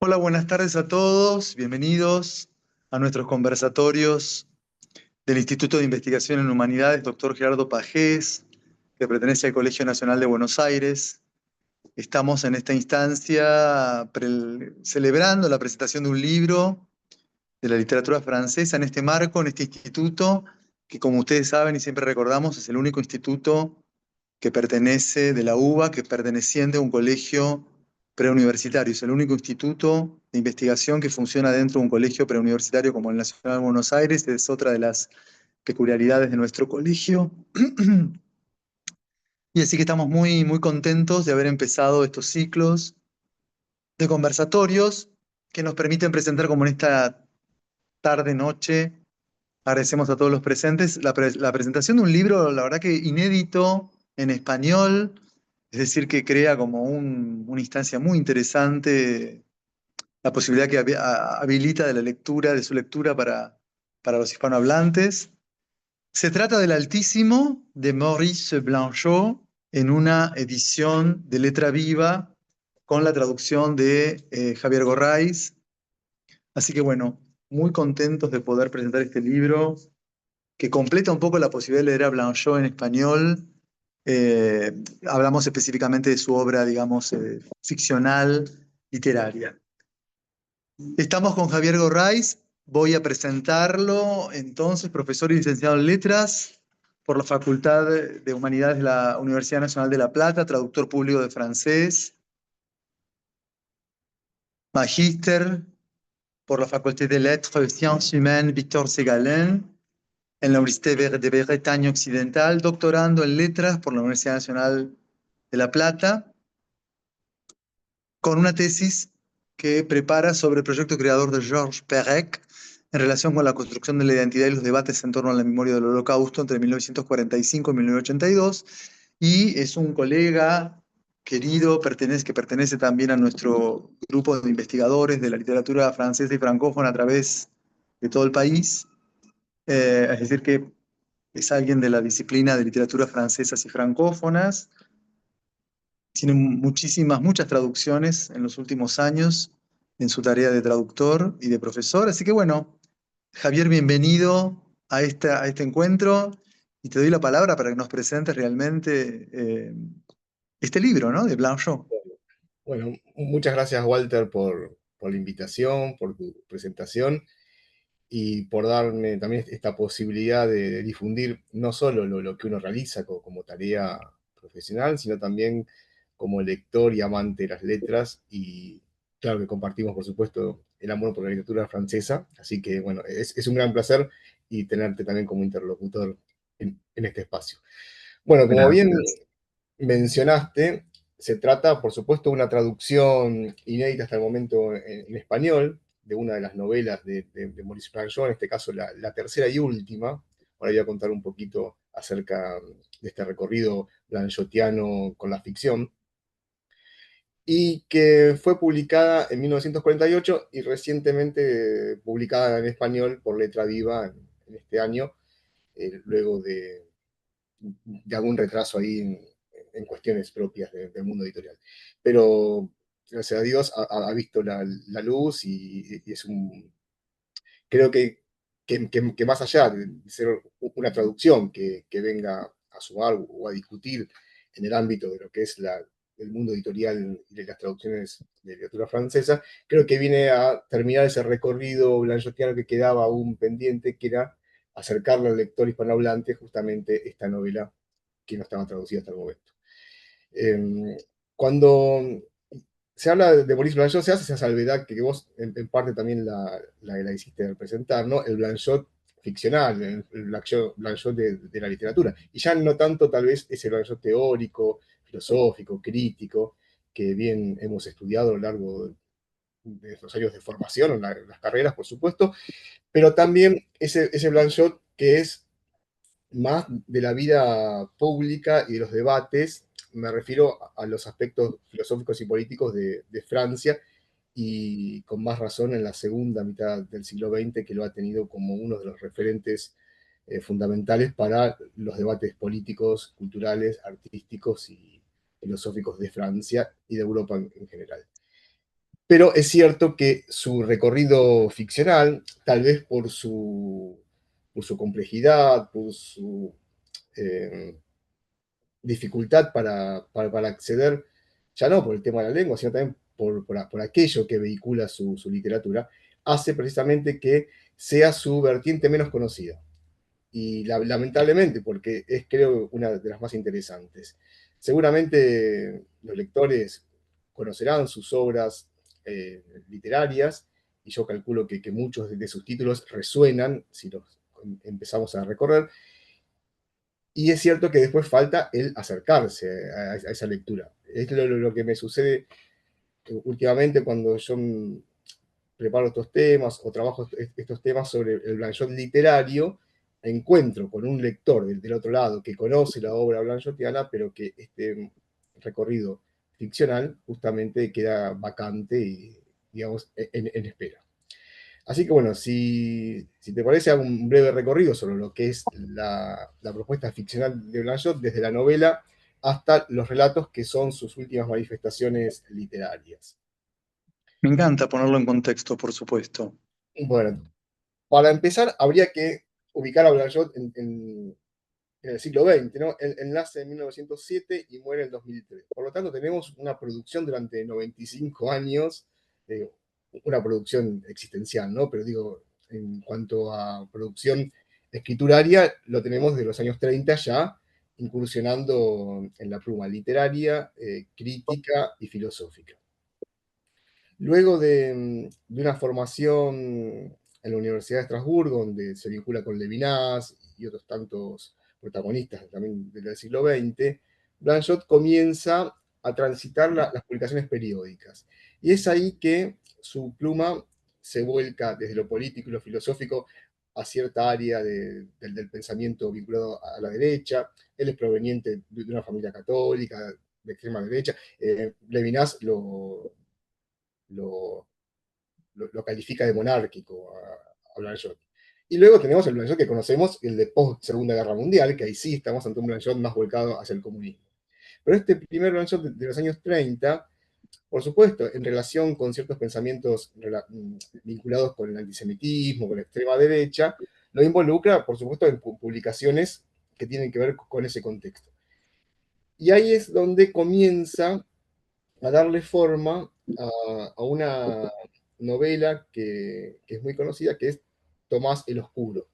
Hola, buenas tardes a todos. Bienvenidos a nuestros conversatorios del Instituto de Investigación en Humanidades, doctor Gerardo Pajés, que pertenece al Colegio Nacional de Buenos Aires. Estamos en esta instancia celebrando la presentación de un libro de la literatura francesa en este marco, en este instituto, que como ustedes saben y siempre recordamos, es el único instituto que pertenece de la UBA, que perteneciente a un colegio preuniversitario. Es el único instituto de investigación que funciona dentro de un colegio preuniversitario como el Nacional de Buenos Aires. Es otra de las peculiaridades de nuestro colegio. Y así que estamos muy, muy contentos de haber empezado estos ciclos de conversatorios que nos permiten presentar como en esta tarde-noche. Agradecemos a todos los presentes la presentación de un libro, la verdad que inédito en español, es decir, que crea como una instancia muy interesante, la posibilidad que habilita de la lectura, de su lectura para los hispanohablantes. Se trata del Altísimo de Maurice Blanchot en una edición de letra viva con la traducción de Javier Gorraiz. Así que bueno, muy contentos de poder presentar este libro que completa un poco la posibilidad de leer a Blanchot en español. Eh, Hablamos específicamente de su obra, digamos, ficcional, literaria. Estamos con Javier Gorraiz. Voy a presentarlo, entonces, profesor y licenciado en Letras por la Facultad de Humanidades de la Universidad Nacional de La Plata, traductor público de francés, magíster por la Facultad de Lettres et Sciences Humaines Victor Segalen en la Universidad de Bretaña Occidental, doctorando en Letras por la Universidad Nacional de La Plata, con una tesis que prepara sobre el proyecto creador de Georges Perec en relación con la construcción de la identidad y los debates en torno a la memoria del Holocausto entre 1945 y 1982, y es un colega querido que pertenece también a nuestro grupo de investigadores de la literatura francesa y francófona a través de todo el país. Es decir, que es alguien de la disciplina de literatura francesas y francófonas. Tiene muchas traducciones en los últimos años en su tarea de traductor y de profesor. Así que bueno, Javier, bienvenido a este encuentro y te doy la palabra para que nos presentes realmente este libro, ¿no? De Blanchot. Bueno, muchas gracias Walter por la invitación, por tu presentación y por darme también esta posibilidad de difundir no solo lo que uno realiza como tarea profesional, sino también como lector y amante de las letras y claro que compartimos por supuesto el amor por la literatura francesa, así que bueno, es un gran placer y tenerte también como interlocutor en este espacio. Bueno, como bien Gracias. mencionaste, se trata, por supuesto, de una traducción inédita hasta el momento en español de una de las novelas de Maurice Blanchot, en este caso la tercera y última. Ahora voy a contar un poquito acerca de este recorrido blanchotiano con la ficción, y que fue publicada en 1948 y recientemente publicada en español por Letra Viva en este año, luego de algún retraso ahí en cuestiones propias del mundo editorial. Pero gracias a Dios ha visto la luz y es un, creo que más allá de ser una traducción que venga a sumar o a discutir en el ámbito de lo que es el mundo editorial y de las traducciones de literatura francesa, creo que viene a terminar ese recorrido blanchotiano que quedaba aún pendiente, que era acercarle al lector hispanohablante justamente esta novela que no estaba traducida hasta el momento. Cuando se habla de Maurice Blanchot, se hace esa salvedad que vos en parte también la hiciste representar, ¿no? El Blanchot ficcional, el Blanchot de la literatura. Y ya no tanto tal vez ese Blanchot teórico, filosófico, crítico, que bien hemos estudiado a lo largo de los años de formación, en las carreras, por supuesto, pero también ese Blanchot que es más de la vida pública y de los debates, me refiero a los aspectos filosóficos y políticos de Francia, y con más razón en la segunda mitad del siglo XX, que lo ha tenido como uno de los referentes fundamentales para los debates políticos, culturales, artísticos y filosóficos de Francia y de Europa en general. Pero es cierto que su recorrido ficcional, tal vez por su complejidad, por su eh, dificultad para acceder, ya no por el tema de la lengua, sino también por aquello que vehicula su literatura, hace precisamente que sea su vertiente menos conocida. Y lamentablemente, porque es creo una de las más interesantes. Seguramente los lectores conocerán sus obras literarias, y yo calculo que muchos de sus títulos resuenan si los empezamos a recorrer, y es cierto que después falta el acercarse a esa lectura. Es lo que me sucede últimamente cuando yo preparo estos temas o trabajo estos temas sobre el Blanchot literario. Encuentro con un lector del otro lado que conoce la obra blanchotiana, pero que este recorrido ficcional justamente queda vacante y, digamos, en espera. Así que bueno, si te parece, hago un breve recorrido sobre lo que es la propuesta ficcional de Blanchot, desde la novela hasta los relatos que son sus últimas manifestaciones literarias. Me encanta ponerlo en contexto, por supuesto. Bueno, para empezar, habría que ubicar a Blanchot en el siglo XX, ¿no? Él nace en 1907 y muere en 2003. Por lo tanto, tenemos una producción durante 95 años, eh, una producción existencial, ¿no? Pero digo, en cuanto a producción escrituraria, lo tenemos de los años 30 ya, incursionando en la pluma literaria, crítica y filosófica. Luego de una formación en la Universidad de Estrasburgo, donde se vincula con Levinas y otros tantos protagonistas también del siglo XX, Blanchot comienza a transitar las publicaciones periódicas. Y es ahí que su pluma se vuelca desde lo político y lo filosófico a cierta área del pensamiento vinculado a la derecha. Él es proveniente de una familia católica, de extrema derecha. Levinas lo, lo califica de monárquico a Blanchot. Y luego tenemos el Blanchot que conocemos, el de post-Segunda Guerra Mundial, que ahí sí estamos ante un Blanchot más volcado hacia el comunismo. Pero este primer Blanchot de los años 30, por supuesto, en relación con ciertos pensamientos vinculados con el antisemitismo, con la extrema derecha, lo involucra, por supuesto, en publicaciones que tienen que ver con ese contexto. Y ahí es donde comienza a darle forma a una novela que es muy conocida, que es Tomás el Oscuro,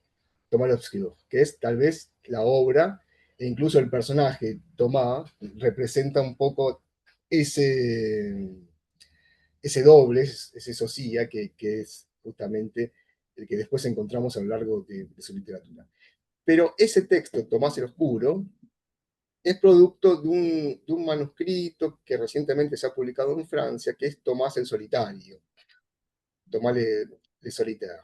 Tomás el Obscuro, que es tal vez la obra, e incluso el personaje Tomás representa un poco ese, ese doble, ese socia, que es justamente el que después encontramos a lo largo de su literatura. Pero ese texto, Tomás el Oscuro, es producto de un manuscrito que recientemente se ha publicado en Francia, que es Tomás el Solitario, Tomás le Solitaire,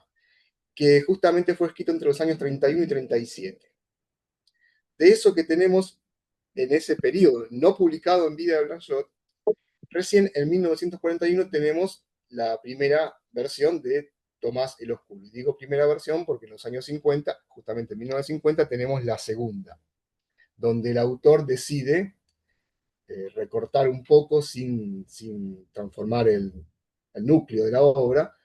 que justamente fue escrito entre los años 31 y 37. De eso que tenemos en ese periodo, no publicado en vida de Blanchot, recién en 1941 tenemos la primera versión de Tomás el Oscuro. Y digo primera versión porque en los años 50, justamente en 1950, tenemos la segunda, donde el autor decide recortar un poco sin transformar el núcleo de la obra,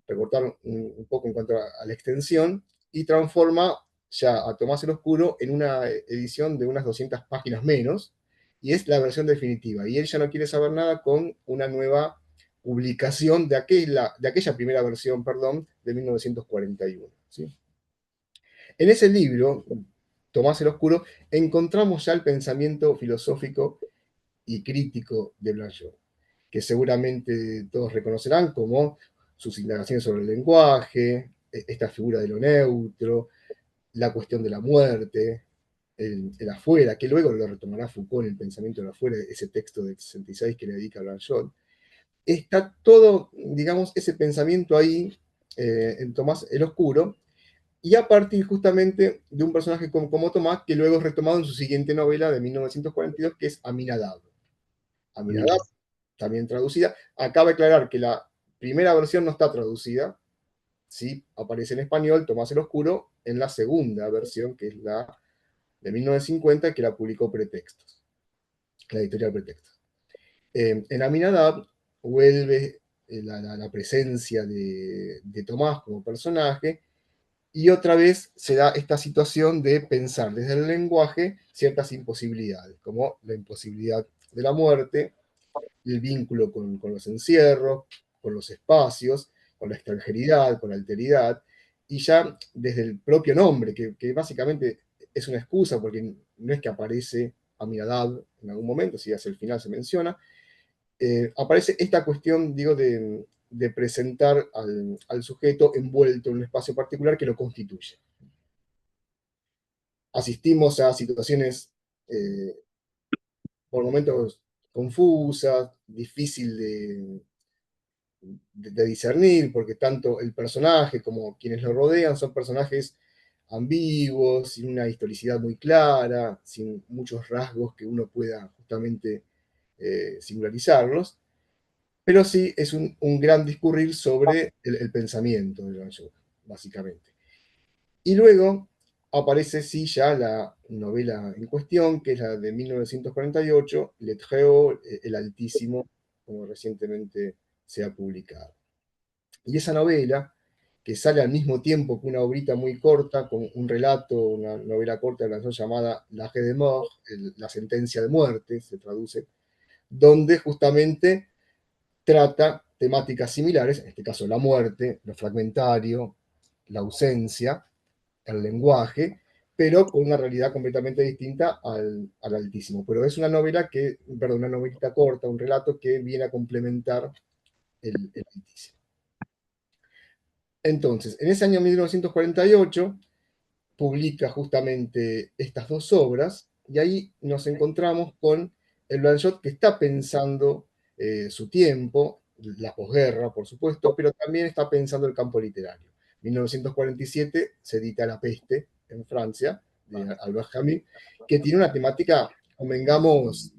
recortar un poco en cuanto a la extensión, y transforma ya a Tomás el Oscuro en una edición de unas 200 páginas menos, y es la versión definitiva. Y él ya no quiere saber nada con una nueva publicación de aquella primera versión, perdón, de 1941. ¿Sí? En ese libro, Tomás el Oscuro, encontramos ya el pensamiento filosófico y crítico de Blanchot, que seguramente todos reconocerán como sus indagaciones sobre el lenguaje, esta figura de lo neutro, la cuestión de la muerte, el afuera, que luego lo retomará Foucault en el pensamiento del afuera, ese texto de 66 que le dedica a Blanchot. Está todo, digamos, ese pensamiento ahí en Tomás el Oscuro, y a partir justamente de un personaje como Tomás, que luego es retomado en su siguiente novela de 1942, que es Aminadab. Aminadab, Bien. también traducida. Acaba de aclarar que la primera versión no está traducida, sí aparece en español, Tomás el Oscuro, en la segunda versión, que es la de 1950, que la publicó Pretextos, la editorial Pretextos. En Aminadab vuelve la presencia de Tomás como personaje, y otra vez se da esta situación de pensar desde el lenguaje ciertas imposibilidades, como la imposibilidad de la muerte, el vínculo con los encierros, con los espacios, con la extranjeridad, con la alteridad, y ya desde el propio nombre, que básicamente es una excusa porque no es que aparece Aminadab en algún momento, si hacia el final se menciona, aparece esta cuestión, digo, de presentar al sujeto envuelto en un espacio particular que lo constituye. Asistimos a situaciones eh, por momentos confusas, difícil de discernir, porque tanto el personaje como quienes lo rodean son personajes ambiguos, sin una historicidad muy clara, sin muchos rasgos que uno pueda justamente singularizarlos, pero sí es un gran discurrir sobre el pensamiento de Jean Georges, básicamente. Y luego aparece sí ya la novela en cuestión, que es la de 1948, Le Très el Altísimo, como recientemente se ha publicado. Y esa novela, que sale al mismo tiempo que una obrita muy corta, con un relato, una novela corta de la llamada L'Arrêt de Mort, la sentencia de muerte, se traduce, donde justamente trata temáticas similares, en este caso la muerte, lo fragmentario, la ausencia, el lenguaje, pero con una realidad completamente distinta al Altísimo. Pero es una novela que, perdón, una novelita corta, un relato que viene a complementar el Altísimo. Entonces, en ese año 1948 publica justamente estas dos obras y ahí nos encontramos con el Blanchot que está pensando su tiempo, la posguerra, por supuesto, pero también está pensando el campo literario. En 1947 se edita La peste en Francia, de Albert Camus, que tiene una temática, convengamos,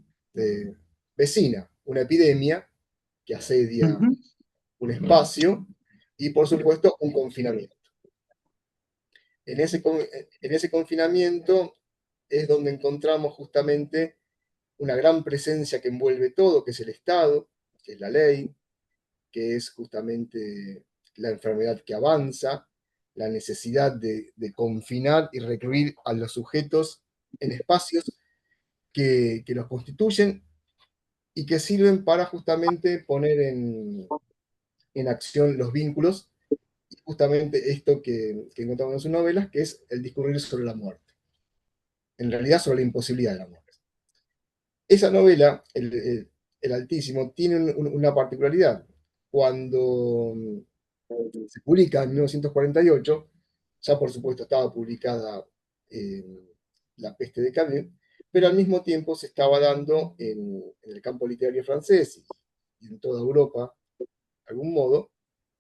vecina, una epidemia que asedia Ujú. un espacio y, por supuesto, un confinamiento. En ese confinamiento es donde encontramos justamente una gran presencia que envuelve todo, que es el Estado, que es la ley, que es justamente la enfermedad que avanza, la necesidad de confinar y recluir a los sujetos en espacios que los constituyen y que sirven para justamente poner en acción los vínculos, y justamente esto que encontramos en sus novelas, que es el discurrir sobre la muerte, en realidad sobre la imposibilidad de la muerte. Esa novela, el Altísimo, tiene una particularidad. Cuando se publica en 1948, ya por supuesto estaba publicada La peste de Camus, pero al mismo tiempo se estaba dando en el campo literario francés y en toda Europa, de algún modo,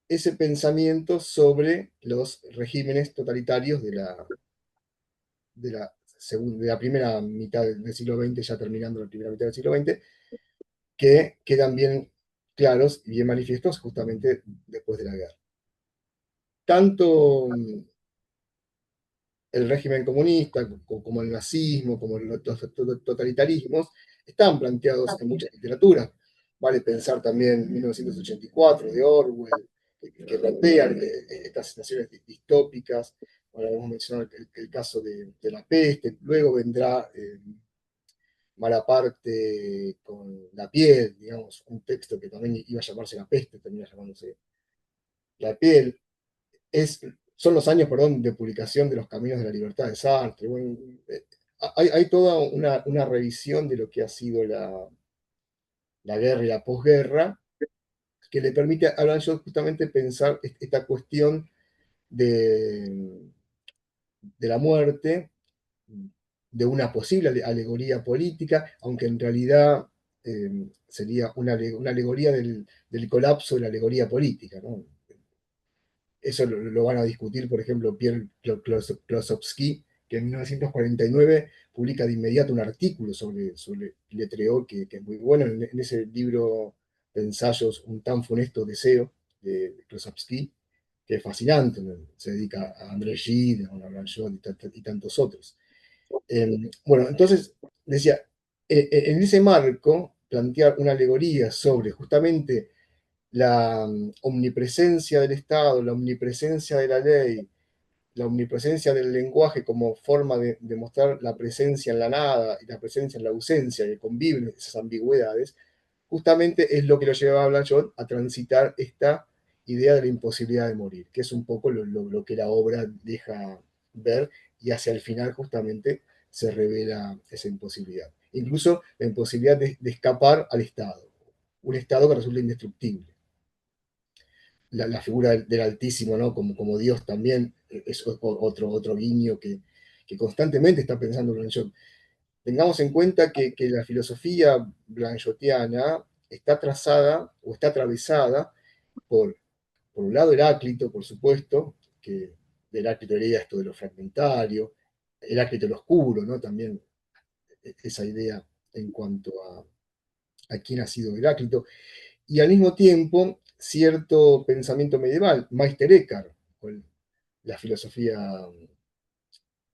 ese pensamiento sobre los regímenes totalitarios de la primera mitad del siglo XX, ya terminando la primera mitad del siglo XX, que quedan bien claros y bien manifiestos justamente después de la guerra. Tanto el régimen comunista como el nazismo, como los totalitarismos, están planteados en muchas literaturas. Vale pensar también 1984 de Orwell, que plantea estas situaciones distópicas. Ahora hemos mencionado el caso de la peste, luego vendrá Malaparte con La piel, digamos, un texto que también iba a llamarse La peste, termina llamándose La piel. Son los años, perdón, de publicación de Los Caminos de la Libertad de Sartre. Bueno, hay toda una revisión de lo que ha sido la guerra y la posguerra, que le permite a Blanchot justamente pensar esta cuestión de, de la muerte, de una posible alegoría política, aunque en realidad sería una alegoría del colapso de la alegoría política, ¿no? Eso lo van a discutir, por ejemplo, Pierre Klosowski, que en 1949 publica de inmediato un artículo sobre Letreot, que es muy bueno, en ese libro de ensayos Un tan funesto deseo, de Klosowski, que es fascinante, ¿no? Se dedica a André Gide, a Blanchot y tantos otros. Bueno, entonces, decía, en ese marco, plantear una alegoría sobre justamente la omnipresencia del Estado, la omnipresencia de la ley, la omnipresencia del lenguaje como forma de mostrar la presencia en la nada y la presencia en la ausencia, que conviven esas ambigüedades, justamente es lo que lo lleva a Blanchot a transitar esta idea de la imposibilidad de morir, que es un poco lo que la obra deja ver y hacia el final justamente se revela esa imposibilidad. Incluso la imposibilidad de escapar al Estado, un Estado que resulta indestructible. La figura del Altísimo, ¿no? Como Dios también es otro guiño que constantemente está pensando Blanchot. Tengamos en cuenta que la filosofía blanchotiana está trazada o está atravesada por un lado Heráclito, por supuesto, que de Heráclito hereda esto de lo fragmentario, Heráclito el oscuro, ¿no? También esa idea en cuanto a quién ha sido Heráclito, y al mismo tiempo cierto pensamiento medieval, Meister Eckhart, la filosofía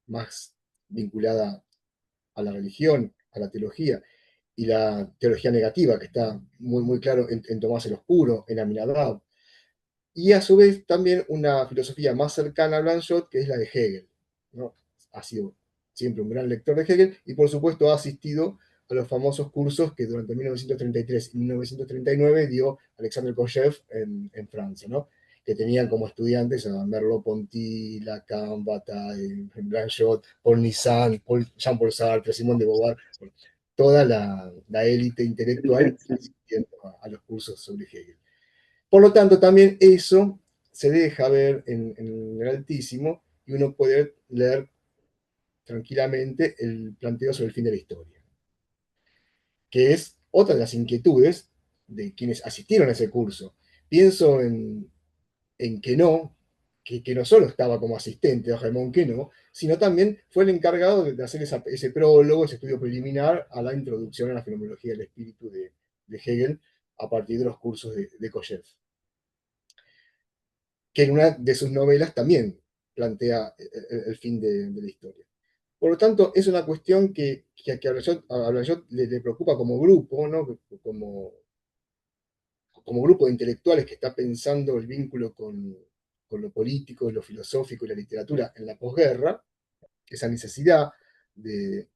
más vinculada a la religión, a la teología, y la teología negativa, que está muy claro en Tomás el Oscuro, en Aminadab, y a su vez también una filosofía más cercana a Blanchot, que es la de Hegel, ¿no? Ha sido siempre un gran lector de Hegel y por supuesto ha asistido a los famosos cursos que durante 1933 y 1939 dio Alexandre Kojève en Francia, ¿no? Que tenían como estudiantes a Merleau-Ponty, Lacan, Bataille, Blanchot, Paul Nizan, Jean-Paul Sartre, Simone de Beauvoir, toda la élite intelectual asistiendo a los cursos sobre Hegel. Por lo tanto, también eso se deja ver en el Altísimo y uno puede leer tranquilamente el planteo sobre el fin de la historia, que es otra de las inquietudes de quienes asistieron a ese curso. Pienso en que no solo estaba como asistente de Ramón no, sino también fue el encargado de hacer ese prólogo, ese estudio preliminar a la introducción a la fenomenología del espíritu de Hegel a partir de los cursos de Kojève, que en una de sus novelas también plantea el fin de la historia. Por lo tanto, es una cuestión que a Blanchot le preocupa como grupo, ¿no? Como grupo de intelectuales que está pensando el vínculo con lo político, lo filosófico y la literatura en la posguerra, esa necesidad de,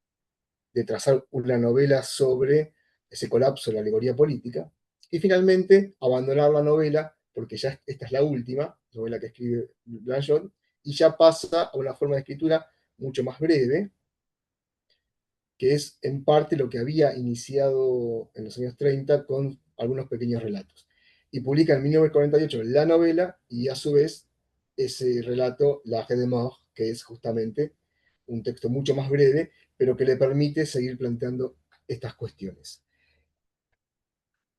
de trazar una novela sobre ese colapso de la alegoría política, y finalmente abandonar la novela, porque ya esta es la última novela que escribe Blanchot, y ya pasa a una forma de escritura mucho más breve, que es en parte lo que había iniciado en los años 30 con algunos pequeños relatos. Y publica en 1948 la novela y a su vez ese relato, La Haie de Mort, que es justamente un texto mucho más breve, pero que le permite seguir planteando estas cuestiones.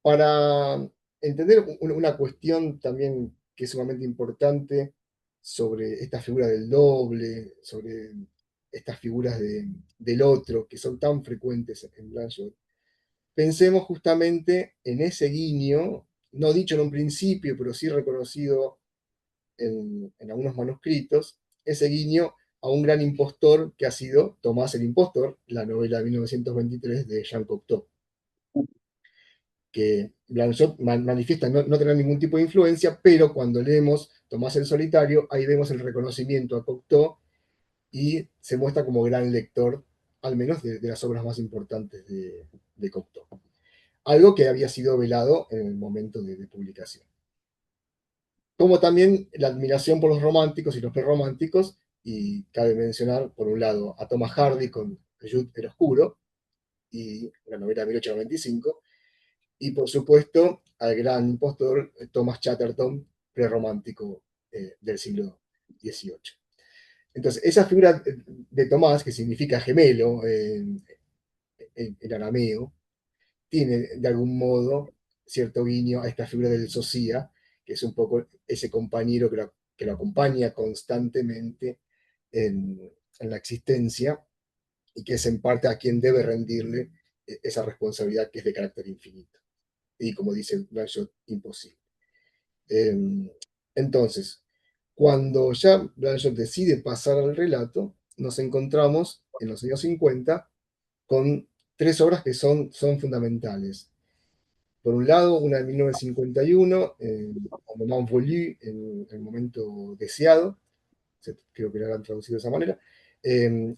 Para entender una cuestión también que es sumamente importante sobre esta figura del doble, sobre estas figuras del otro que son tan frecuentes en Blanchot, pensemos justamente en ese guiño, no dicho en un principio, pero sí reconocido en algunos manuscritos, ese guiño a un gran impostor que ha sido Tomás el Impostor, la novela de 1923 de Jean Cocteau, que Blanchot manifiesta no tener ningún tipo de influencia, pero cuando leemos Tomás el Solitario, ahí vemos el reconocimiento a Cocteau y se muestra como gran lector, al menos de las obras más importantes de Cocteau. Algo que había sido velado en el momento de publicación. Como también la admiración por los románticos y los prerrománticos, y cabe mencionar, por un lado, a Thomas Hardy con Jude el Oscuro, y la novela de 1895, y por supuesto al gran impostor Thomas Chatterton, prerromántico del siglo XVIII. Entonces, esa figura de Tomás, que significa gemelo en arameo, tiene de algún modo cierto guiño a esta figura del socia, que es un poco ese compañero que lo acompaña constantemente en la existencia y que es en parte a quien debe rendirle esa responsabilidad que es de carácter infinito. Y como dice Blanchot, imposible. Entonces, cuando ya Blanchot decide pasar al relato, nos encontramos en los años 50 con tres obras que son fundamentales. Por un lado, una de 1951, Un moment voulu, en el momento deseado, creo que la han traducido de esa manera.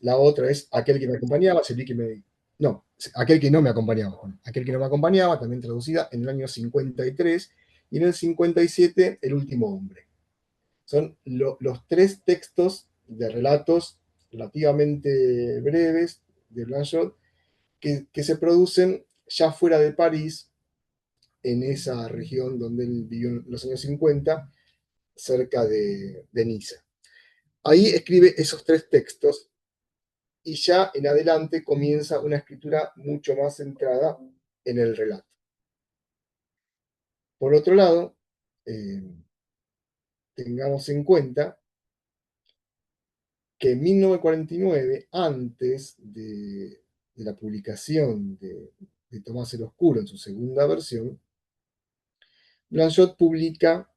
La otra es Aquel que me acompañaba, celui que me... No, Aquel que no me acompañaba. Bueno, Aquel que no me acompañaba, también traducida en el año 53, y en el 57, El último hombre. Son los tres textos de relatos relativamente breves de Blanchot que se producen ya fuera de París, en esa región donde él vivió en los años 50, cerca de Niza. Ahí escribe esos tres textos y ya en adelante comienza una escritura mucho más centrada en el relato. Por otro lado, eh, tengamos en cuenta que en 1949, antes de la publicación de Tomás el Oscuro en su segunda versión, Blanchot publica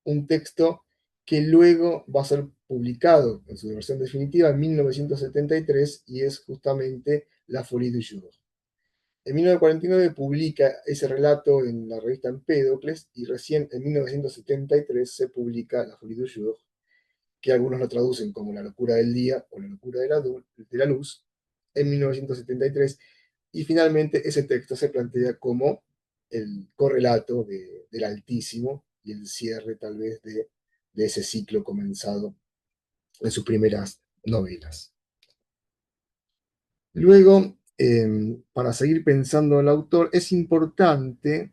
un texto que luego va a ser publicado en su versión definitiva en 1973 y es justamente La Folie du Jour. En 1949 publica ese relato en la revista Empédocles y recién en 1973 se publica La Folie du Jour, que algunos lo traducen como La locura del día o La locura de la luz, en 1973, y finalmente ese texto se plantea como el correlato del Altísimo y el cierre tal vez de ese ciclo comenzado en sus primeras novelas. Luego, para seguir pensando en el autor, es importante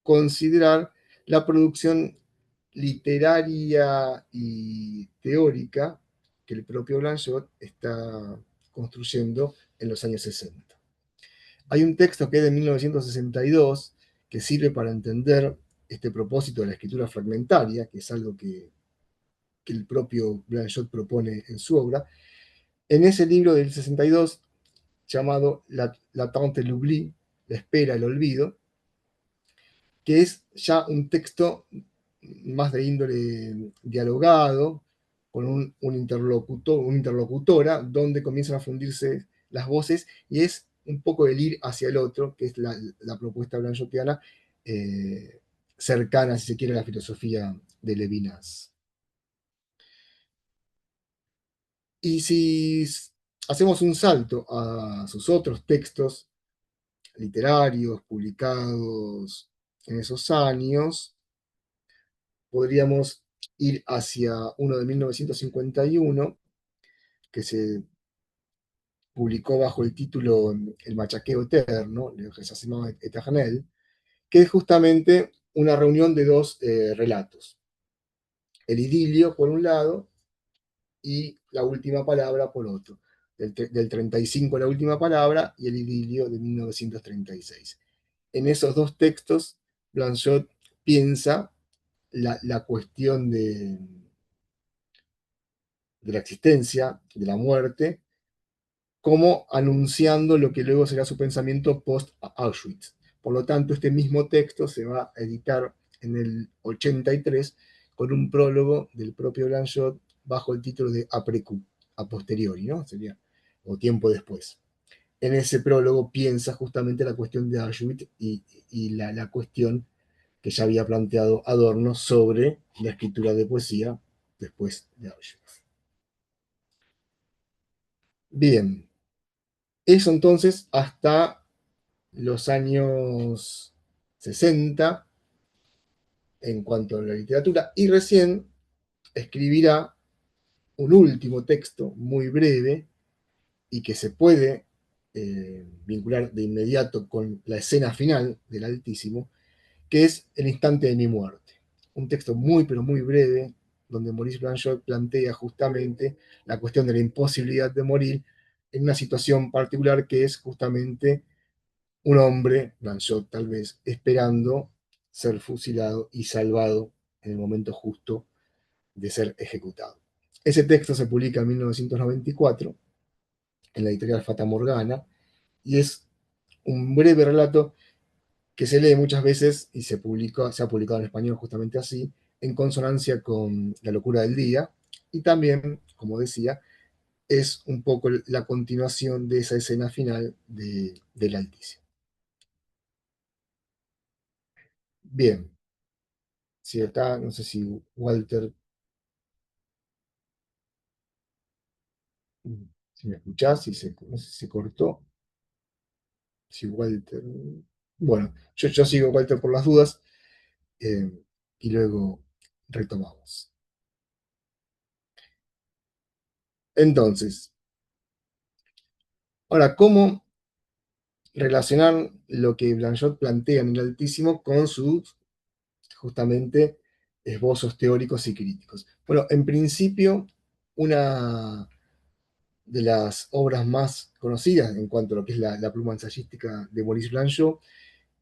considerar la producción literaria y teórica que el propio Blanchot está construyendo en los años 60. Hay un texto que es de 1962 que sirve para entender este propósito de la escritura fragmentaria, que es algo que el propio Blanchot propone en su obra. En ese libro del 62, llamado L'attente et l'oubli, la espera, el olvido, que es ya un texto más de índole dialogado, con un interlocutor, una interlocutora, donde comienzan a fundirse las voces, y es un poco el ir hacia el otro, que es la propuesta blanchotiana, cercana, si se quiere, a la filosofía de Levinas. Y si hacemos un salto a sus otros textos literarios publicados en esos años, podríamos ir hacia uno de 1951, que se publicó bajo el título El machaqueo eterno, Le Ressassinat éternel, que es justamente una reunión de dos relatos. El idilio, por un lado, y la última palabra, por otro. Del 35 la última palabra y el idilio de 1936. En esos dos textos, Blanchot piensa la cuestión de la existencia, de la muerte, como anunciando lo que luego será su pensamiento post-Auschwitz. Por lo tanto, este mismo texto se va a editar en el 83 con un prólogo del propio Blanchot bajo el título de Après coup, a posteriori, ¿no? Sería, o tiempo después. En ese prólogo piensa justamente la cuestión de Auschwitz y la cuestión que ya había planteado Adorno sobre la escritura de poesía después de Auschwitz. Bien, eso entonces hasta los años 60 en cuanto a la literatura, y recién escribirá un último texto muy breve y que se puede vincular de inmediato con la escena final del Altísimo, que es El instante de mi muerte. Un texto muy, pero muy breve, donde Maurice Blanchot plantea justamente la cuestión de la imposibilidad de morir en una situación particular que es justamente un hombre, Blanchot tal vez, esperando ser fusilado y salvado en el momento justo de ser ejecutado. Ese texto se publica en 1994 en la editorial Fata Morgana y es un breve relato que se lee muchas veces y se ha publicado en español justamente así, en consonancia con La locura del día, y también, como decía, es un poco la continuación de esa escena final del Altísimo. Bien, si está, no sé si Walter, si me escuchás, si se, no sé si se cortó, si Walter. Bueno, yo sigo Walter por las dudas eh, y luego retomamos. Entonces, ahora, ¿cómo relacionar lo que Blanchot plantea en el Altísimo con sus, justamente, esbozos teóricos y críticos? Bueno, en principio, una de las obras más conocidas en cuanto a lo que es la pluma ensayística de Maurice Blanchot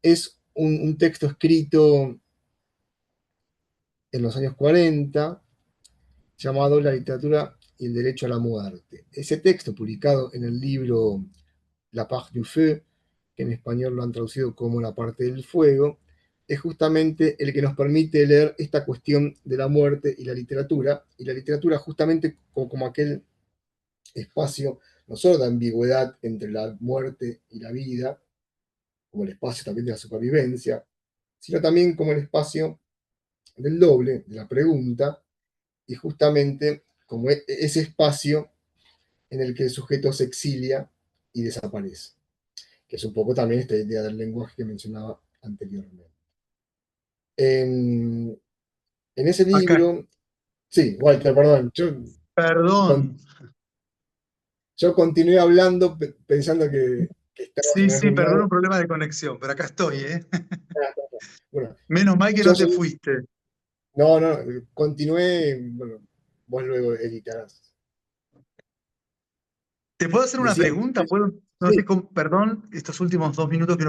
es un texto escrito en los años 40 llamado La literatura y el derecho a la muerte. Ese texto, publicado en el libro La part du feu, que en español lo han traducido como La parte del fuego, es justamente el que nos permite leer esta cuestión de la muerte y la literatura justamente como aquel espacio no solo de ambigüedad entre la muerte y la vida, como el espacio también de la supervivencia, sino también como el espacio del doble, de la pregunta, y justamente como ese espacio en el que el sujeto se exilia y desaparece, que es un poco también esta idea del lenguaje que mencionaba anteriormente. En, en ese Acá, libro, sí, Walter, perdón, perdón. yo continué hablando pensando que estabas Sí, en sí, algún perdón, lado. un problema de conexión, pero acá estoy, ¿eh? Bueno, Menos mal que yo no te fuiste. no, no, continué, bueno, vos luego editarás. ¿Te puedo hacer una Decía, pregunta? ¿Puedo? No sé, sí, perdón, estos últimos 2 minutos que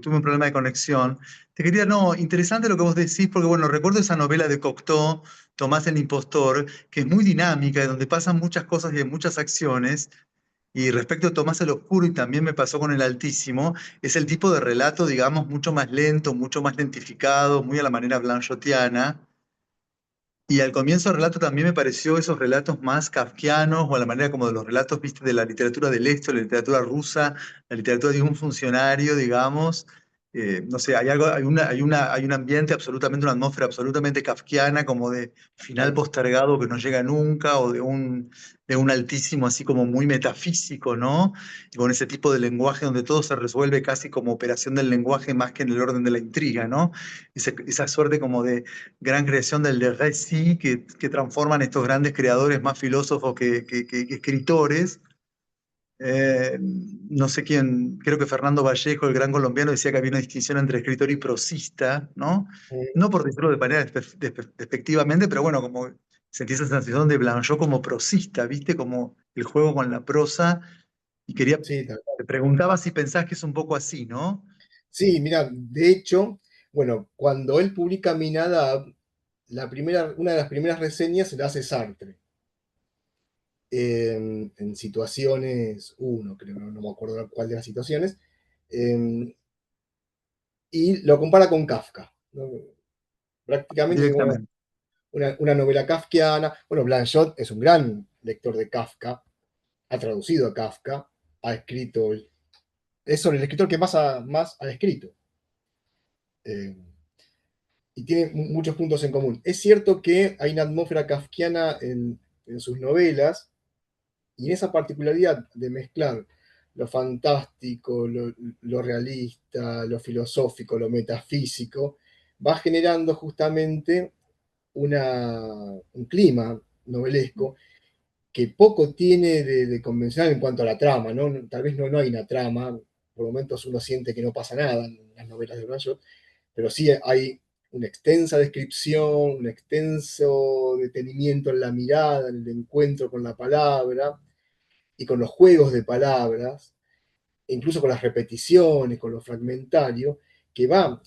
tuve un problema de conexión. Te quería, no, interesante lo que vos decís, porque bueno, recuerdo esa novela de Cocteau, Tomás el Impostor, que es muy dinámica, y donde pasan muchas cosas y hay muchas acciones. Y respecto a Tomás el Oscuro, y también me pasó con el Altísimo, es el tipo de relato, digamos, mucho más lento, mucho más lentificado, muy a la manera blanchotiana. Y al comienzo del relato también me pareció esos relatos más kafkianos o a la manera como de los relatos, viste, de la literatura del este, la literatura rusa, la literatura de un funcionario, digamos. No sé, hay algo, hay un ambiente absolutamente, una atmósfera absolutamente kafkiana, como de final claro, postergado que no llega nunca, o de un altísimo así como muy metafísico, ¿no? Y con ese tipo de lenguaje donde todo se resuelve casi como operación del lenguaje más que en el orden de la intriga, ¿no? Esa suerte como de gran creación del de Récit que transforman estos grandes creadores más filósofos que escritores. No sé quién, creo que Fernando Vallejo, el gran colombiano, decía que había una distinción entre escritor y prosista, ¿no? mm, No por decirlo de manera despectivamente, pero bueno, como sentí esa sensación de Blanchot como prosista, ¿viste? Como el juego con la prosa. Y sí, te preguntaba si pensás que es un poco así, ¿no? sí, mira, de hecho, bueno, cuando él publica Minadab, una de las primeras reseñas se la hace Sartre, en situaciones uno, creo, no me acuerdo cuál de las situaciones, eh, y lo compara con Kafka, ¿no? Prácticamente dice, bueno, Directamente. una novela kafkiana. Bueno, Blanchot es un gran lector de Kafka, ha traducido a Kafka, ha escrito, es sobre el escritor que más ha escrito. Eh, y tiene muchos puntos en común. Es cierto que hay una atmósfera kafkiana en sus novelas, y en esa particularidad de mezclar lo fantástico, lo realista, lo filosófico, lo metafísico, va generando justamente un clima novelesco que poco tiene de convencional en cuanto a la trama, ¿no? Tal vez no hay una trama, por momentos uno siente que no pasa nada en las novelas de Blanchot, pero sí hay una extensa descripción, un extenso detenimiento en la mirada, en el encuentro con la palabra y con los juegos de palabras, e incluso con las repeticiones, con lo fragmentario, que va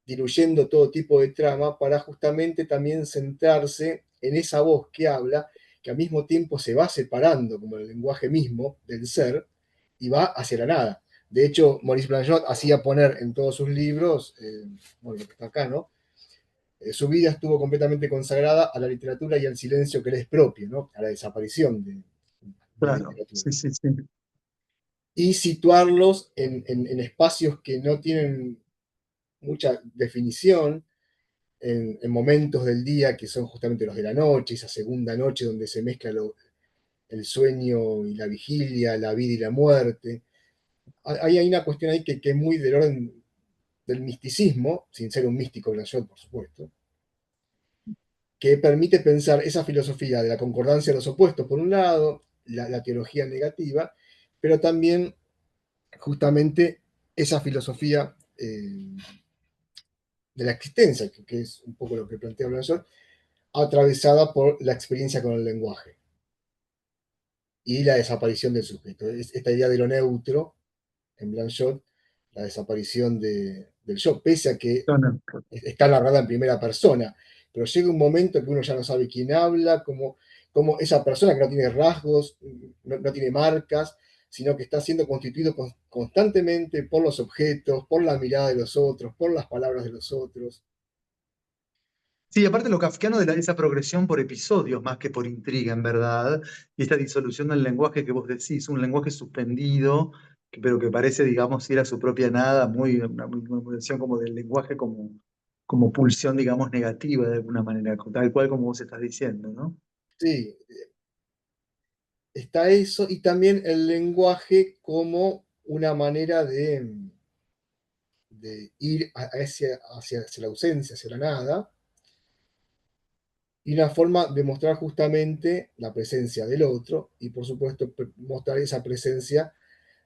diluyendo todo tipo de trama para justamente también centrarse en esa voz que habla, que al mismo tiempo se va separando como el lenguaje mismo del ser y va hacia la nada. De hecho, Maurice Blanchot hacía poner en todos sus libros, bueno, lo que está acá, ¿no? Su vida estuvo completamente consagrada a la literatura y al silencio que le es propio, ¿no? A la desaparición de la Claro, literatura. sí, sí, sí. Y situarlos en espacios que no tienen mucha definición en momentos del día que son justamente los de la noche, esa segunda noche donde se mezcla el sueño y la vigilia, la vida y la muerte. Hay una cuestión ahí que es muy del orden del misticismo, sin ser un místico Blanchot, por supuesto, que permite pensar esa filosofía de la concordancia de los opuestos, por un lado, la teología negativa, pero también justamente esa filosofía de la existencia, que es un poco lo que plantea Blanchot, atravesada por la experiencia con el lenguaje y la desaparición del sujeto. Esta idea de lo neutro en Blanchot, la desaparición del yo, pese a que No, no. está narrada en primera persona, pero llega un momento que uno ya no sabe quién habla, como esa persona que no tiene rasgos, no tiene marcas, sino que está siendo constituido constantemente por los objetos, por la mirada de los otros, por las palabras de los otros. Sí, aparte lo kafkiano de esa progresión por episodios más que por intriga, en verdad, y esta disolución del lenguaje que vos decís, un lenguaje suspendido, pero que parece, digamos, ir a su propia nada, una versión como del lenguaje como pulsión, digamos, negativa de alguna manera, tal cual como vos estás diciendo, ¿no? Sí, está eso y también el lenguaje como una manera de ir hacia la ausencia, hacia la nada, y una forma de mostrar justamente la presencia del otro y por supuesto mostrar esa presencia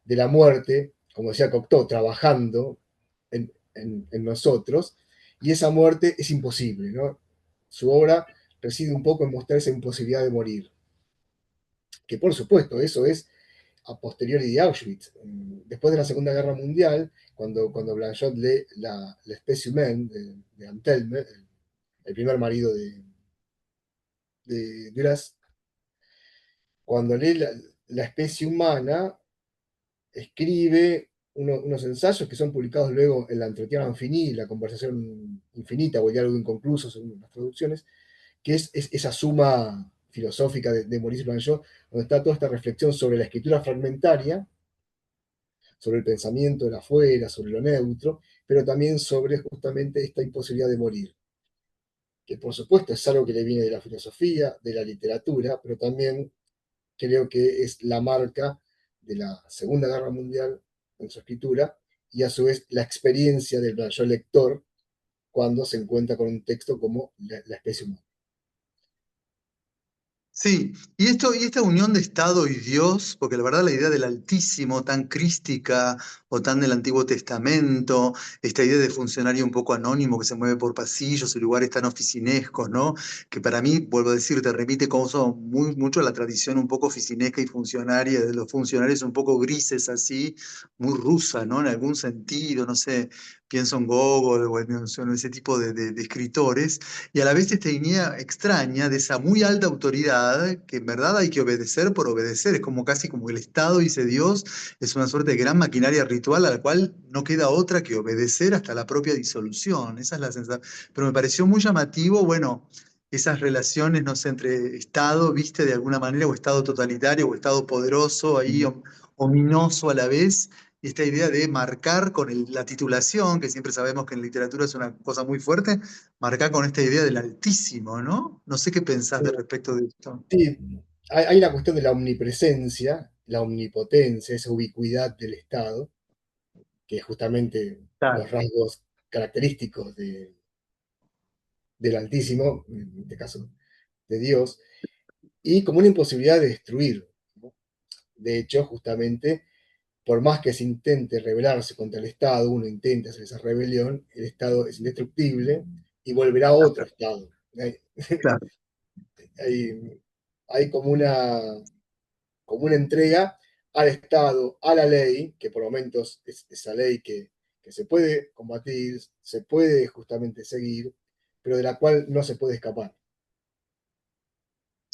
de la muerte, como decía Cocteau, trabajando en nosotros, y esa muerte es imposible, ¿no? Su obra reside un poco en mostrar esa imposibilidad de morir, que por supuesto eso es a posteriori de Auschwitz. Después de la Segunda Guerra Mundial, cuando Blanchot lee la Especie Humaine de Antelme, el primer marido de Duras, cuando lee la especie humana, escribe unos ensayos que son publicados luego en la Entretien Infini, la conversación infinita o el diálogo inconcluso, según las traducciones, que es esa suma filosófica de Maurice Blanchot, donde está toda esta reflexión sobre la escritura fragmentaria, sobre el pensamiento del afuera, sobre lo neutro, pero también sobre justamente esta imposibilidad de morir, que por supuesto es algo que le viene de la filosofía, de la literatura, pero también creo que es la marca de la Segunda Guerra Mundial en su escritura y a su vez la experiencia del mayor lector cuando se encuentra con un texto como La especie humana. Sí, y esta unión de Estado y Dios, porque la verdad la idea del Altísimo, tan crística o tan del Antiguo Testamento, esta idea de funcionario un poco anónimo que se mueve por pasillos y lugares tan oficinescos, ¿no? Que para mí, vuelvo a decir, te remite como mucho a la tradición un poco oficinesca y funcionaria de los funcionarios un poco grises así, muy rusa, ¿no? En algún sentido, no sé, pienso en Gogol o en ese tipo de escritores y a la vez esta idea extraña de esa muy alta autoridad que en verdad hay que obedecer por obedecer. Es como casi como el Estado, dice Dios, es una suerte de gran maquinaria ritual a la cual no queda otra que obedecer hasta la propia disolución. Esa es la sensación. Pero me pareció muy llamativo, bueno, esas relaciones, no sé, entre Estado, viste, de alguna manera, o Estado totalitario, o Estado poderoso, ahí ominoso a la vez, y esta idea de marcar con la titulación, que siempre sabemos que en literatura es una cosa muy fuerte, marcar con esta idea del altísimo, ¿no? No sé qué pensás de respecto de esto. Sí, hay una cuestión de la omnipresencia, la omnipotencia, esa ubicuidad del Estado, que es justamente Claro, los rasgos característicos del Altísimo, en este caso de Dios, y como una imposibilidad de destruir. ¿No? De hecho, justamente, por más que se intente rebelarse contra el Estado, uno intente hacer esa rebelión, el Estado es indestructible y volverá a otro Estado. Hay, claro. hay, hay como una entrega al Estado, a la ley, que por momentos es esa ley que se puede combatir, se puede justamente seguir, pero de la cual no se puede escapar.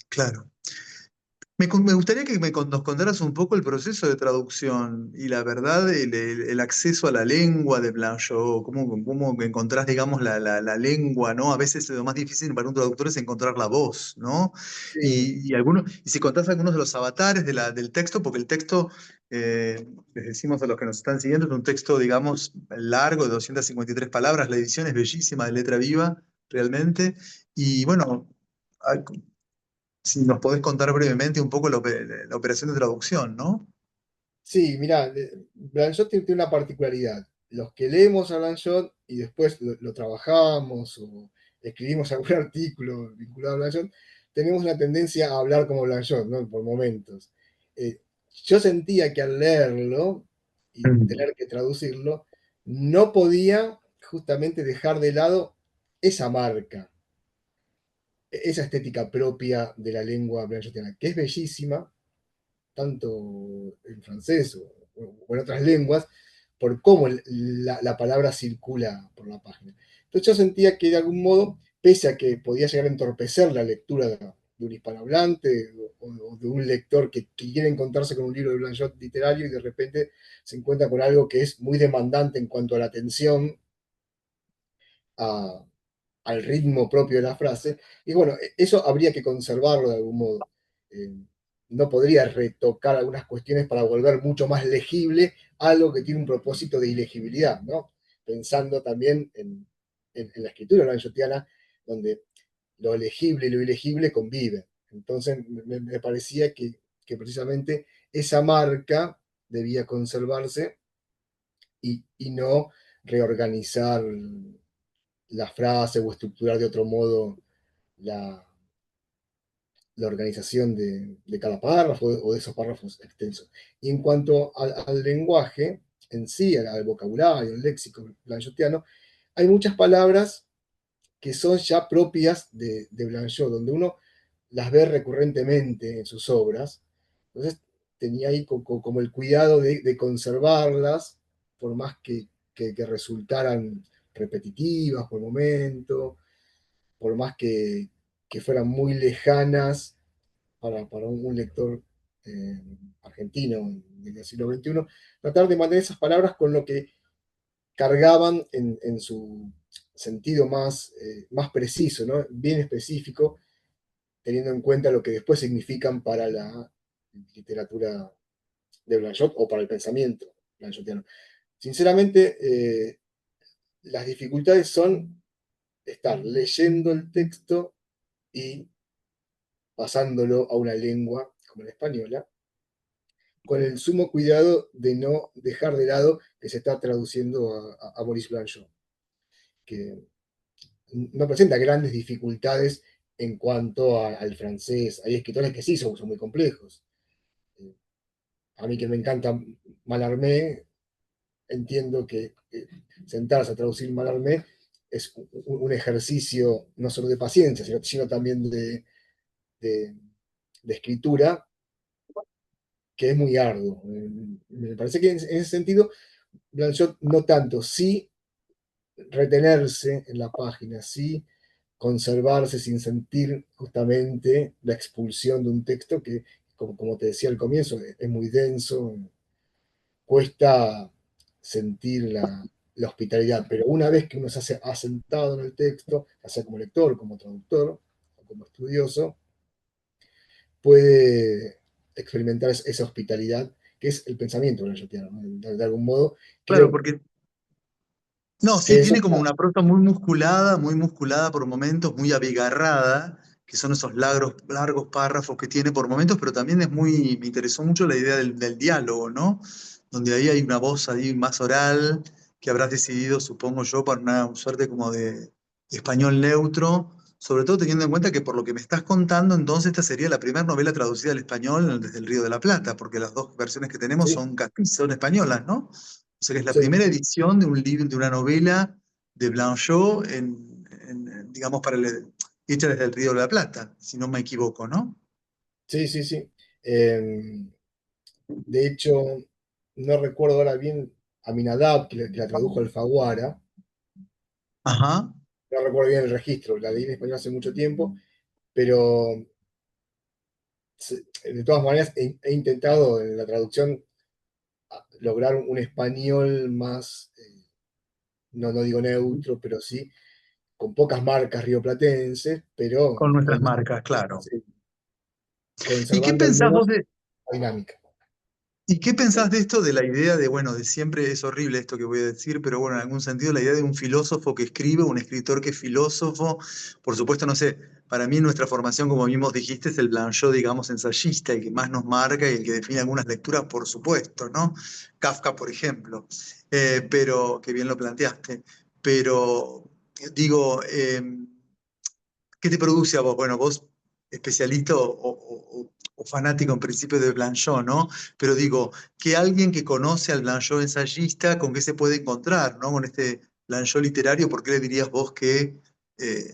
Claro. Me gustaría que nos contaras un poco el proceso de traducción y la verdad, el acceso a la lengua de Blanchot, cómo encontrás, digamos, la lengua, ¿no? A veces lo más difícil para un traductor es encontrar la voz, ¿no? Sí, Y si contás algunos de los avatares del texto, porque el texto, les decimos a los que nos están siguiendo, es un texto, digamos, largo, de 253 palabras, la edición es bellísima, de letra viva, realmente, y bueno, si nos podés contar brevemente un poco la operación de traducción, ¿no? sí, mirá, Blanchot tiene una particularidad. Los que leemos a Blanchot y después lo trabajamos o escribimos algún artículo vinculado a Blanchot, tenemos una tendencia a hablar como Blanchot, ¿no? Por momentos. Eh, yo sentía que al leerlo y Mm. tener que traducirlo, no podía justamente dejar de lado esa marca, esa estética propia de la lengua blanchotiana, que es bellísima, tanto en francés o en otras lenguas, por cómo la palabra circula por la página. Entonces yo sentía que de algún modo, pese a que podía llegar a entorpecer la lectura de un hispanohablante o de un lector que quiere encontrarse con un libro de Blanchot literario y de repente se encuentra con algo que es muy demandante en cuanto a la atención, a, al ritmo propio de la frase. Y bueno, eso habría que conservarlo de algún modo. Eh, no podría retocar algunas cuestiones para volver mucho más legible algo que tiene un propósito de ilegibilidad, ¿no? Pensando también en la escritura lanchotiana, donde lo legible y lo ilegible conviven. Entonces me parecía que precisamente esa marca debía conservarse y no reorganizar la frase o estructurar de otro modo la, la organización de cada párrafo o de esos párrafos extensos. Y en cuanto al lenguaje en sí, al vocabulario, al léxico blanchotiano, hay muchas palabras que son ya propias de Blanchot, donde uno las ve recurrentemente en sus obras. Entonces tenía ahí como el cuidado de conservarlas, por más que resultaran repetitivas por momento, por más que fueran muy lejanas para un lector eh, argentino del siglo XXI, tratar de mantener esas palabras con lo que cargaban en su sentido más preciso, ¿no? Bien específico, teniendo en cuenta lo que después significan para la literatura de Blanchot o para el pensamiento blanchotiano. Sinceramente, las dificultades son estar leyendo el texto y pasándolo a una lengua como la española, con el sumo cuidado de no dejar de lado que se está traduciendo a Maurice Blanchot, que no presenta grandes dificultades en cuanto al francés. Hay escritores que sí son muy complejos. A mí que me encanta Mallarmé, entiendo que sentarse a traducir Mallarmé es un ejercicio no solo de paciencia, sino también de, de escritura que es muy arduo. Me parece que en ese sentido, Blanchot no tanto, sí retenerse en la página, sí conservarse sin sentir justamente la expulsión de un texto que, como te decía al comienzo, es muy denso, cuesta sentir la hospitalidad, pero una vez que uno se hace asentado en el texto, ya sea como lector, como traductor, o como estudioso, puede experimentar esa hospitalidad que es el pensamiento blanchotiano, ¿no? De algún modo, Claro, creo porque, no, sí, que eso tiene como una prosa muy musculada por momentos, muy abigarrada, que son esos largos párrafos que tiene por momentos, pero también me interesó mucho la idea del diálogo, ¿no? Donde ahí hay una voz ahí más oral, que habrás decidido, supongo yo, para una suerte como de español neutro, sobre todo teniendo en cuenta que por lo que me estás contando, entonces esta sería la primera novela traducida al español desde el Río de la Plata, porque las dos versiones que tenemos sí, son españolas, ¿no? O sea que es la sí, primera edición de un libro, de una novela de Blanchot, digamos, hecha desde el Río de la Plata, si no me equivoco, ¿no? sí, sí, sí. Eh, de hecho, no recuerdo ahora bien a Minadab, que la tradujo Alfaguara, Ajá. no recuerdo bien el registro, la leí en español hace mucho tiempo, pero de todas maneras, he intentado en la traducción lograr un español más, no digo neutro, pero sí con pocas marcas rioplatenses, pero Con nuestras marcas, claro. sí, ¿Y qué conservando al pensás vos menos de, la dinámica. ¿Y qué pensás de esto, de la idea de, bueno, de siempre es horrible esto que voy a decir, pero bueno, en algún sentido la idea de un filósofo que escribe, un escritor que es filósofo, por supuesto, no sé, para mí nuestra formación, como mismo dijiste, es el Blanchot, digamos, ensayista, el que más nos marca y el que define algunas lecturas, por supuesto, ¿no? Kafka, por ejemplo, pero, que bien lo planteaste, pero digo, ¿qué te produce a vos? Bueno, vos especialista o fanático en principio de Blanchot, ¿no? Pero digo, que alguien que conoce al Blanchot ensayista, ¿con qué se puede encontrar, ¿no? Con este Blanchot literario, ¿por qué le dirías vos que eh,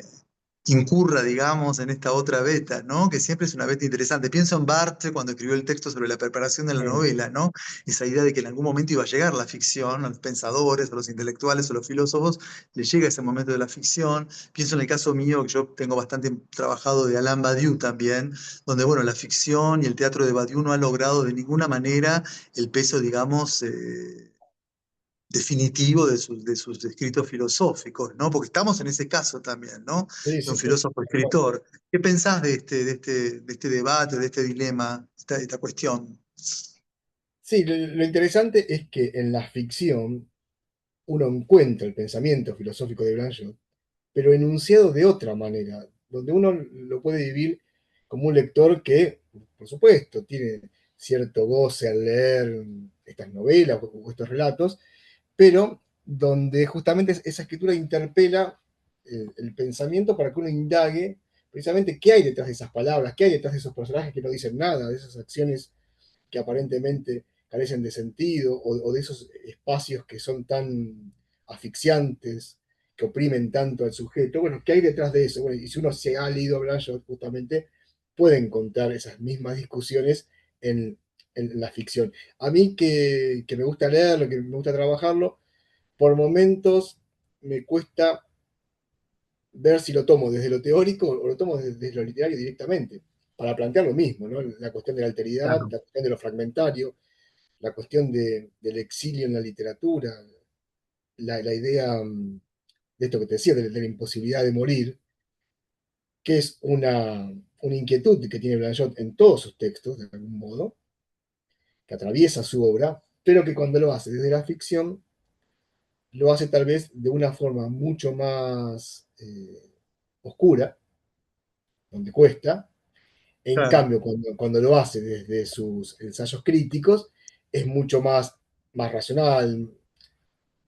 incurra, digamos, en esta otra beta, ¿no? Que siempre es una beta interesante. Pienso en Barthes cuando escribió el texto sobre la preparación de la Mm. novela, ¿no? Esa idea de que en algún momento iba a llegar la ficción, a los pensadores, a los intelectuales, a los filósofos, le llega ese momento de la ficción. Pienso en el caso mío, que yo tengo bastante trabajado de Alain Badiou también, donde, bueno, la ficción y el teatro de Badiou no ha logrado de ninguna manera el peso, digamos, definitivo de sus escritos filosóficos, ¿no? Porque estamos en ese caso también, ¿no? Sí, De un sí, sí. filósofo escritor. ¿Qué pensás de este debate, de este dilema, esta cuestión? Sí, lo interesante es que en la ficción uno encuentra el pensamiento filosófico de Blanchot, pero enunciado de otra manera, donde uno lo puede vivir como un lector que, por supuesto, tiene cierto goce al leer estas novelas o estos relatos, pero donde justamente esa escritura interpela el pensamiento para que uno indague precisamente qué hay detrás de esas palabras, qué hay detrás de esos personajes que no dicen nada, de esas acciones que aparentemente carecen de sentido o de esos espacios que son tan asfixiantes, que oprimen tanto al sujeto. Bueno, ¿qué hay detrás de eso? Bueno, y si uno se ha leído Blanchot, justamente puede encontrar esas mismas discusiones en la ficción. A mí que me gusta leerlo, que me gusta trabajarlo, por momentos me cuesta ver si lo tomo desde lo teórico o lo tomo desde lo literario directamente, para plantear lo mismo, ¿no? La cuestión de la alteridad, Claro. la cuestión de lo fragmentario, la cuestión del exilio en la literatura, la idea de esto que te decía, de la imposibilidad de morir, que es una inquietud que tiene Blanchot en todos sus textos, de algún modo, que atraviesa su obra, pero que cuando lo hace desde la ficción, lo hace tal vez de una forma mucho más oscura, donde cuesta. En Claro. cambio, cuando lo hace desde sus ensayos críticos, es mucho más racional,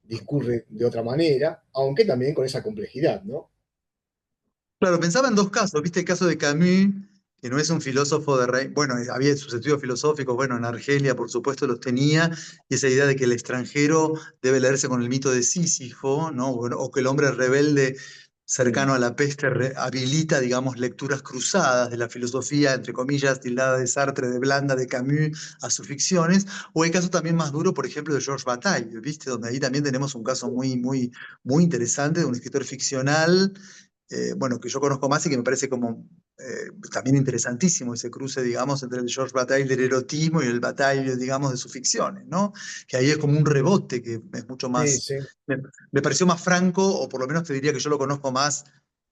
discurre de otra manera, aunque también con esa complejidad, ¿no? Claro, pensaba en dos casos, viste el caso de Camus, que no es un filósofo de rey, bueno, había sus estudios filosóficos, bueno, en Argelia por supuesto los tenía, y esa idea de que el extranjero debe leerse con el mito de Sísifo, ¿no? O que el hombre rebelde Mm. cercano a la peste habilita, digamos, lecturas cruzadas de la filosofía, entre comillas, tildada de Sartre, de Blanda, de Camus, a sus ficciones, o el caso también más duro, por ejemplo, de Georges Bataille, ¿viste? Donde ahí también tenemos un caso muy interesante de un escritor ficcional bueno, que yo conozco más y que me parece como también interesantísimo ese cruce, digamos, entre el George Bataille del erotismo y el Bataille, digamos, de sus ficciones, ¿no? Que ahí es como un rebote que es mucho Sí, más, sí. me pareció más franco, o por lo menos te diría que yo lo conozco más,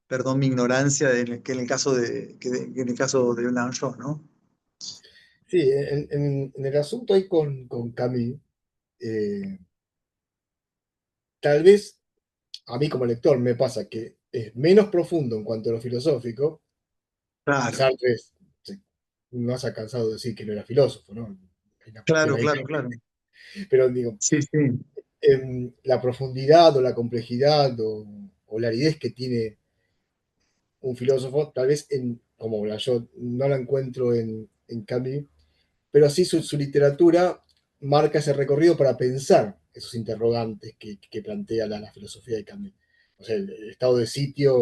perdón mi ignorancia, que en el caso que en el caso de Blanchot, ¿no? Sí, en el asunto ahí con Camus, eh, tal vez a mí como lector me pasa que es menos profundo en cuanto a lo filosófico, y Claro, Sartre sí, no se ha cansado de decir que no era filósofo, ¿no? Hay una cuestión claro, ahí, claro, claro. pero digo, Sí, sí, la profundidad o la complejidad o la aridez que tiene un filósofo, tal vez como yo no la encuentro en Camus, pero sí su literatura marca ese recorrido para pensar esos interrogantes que plantea la filosofía de Camus. O sea, el estado de sitio,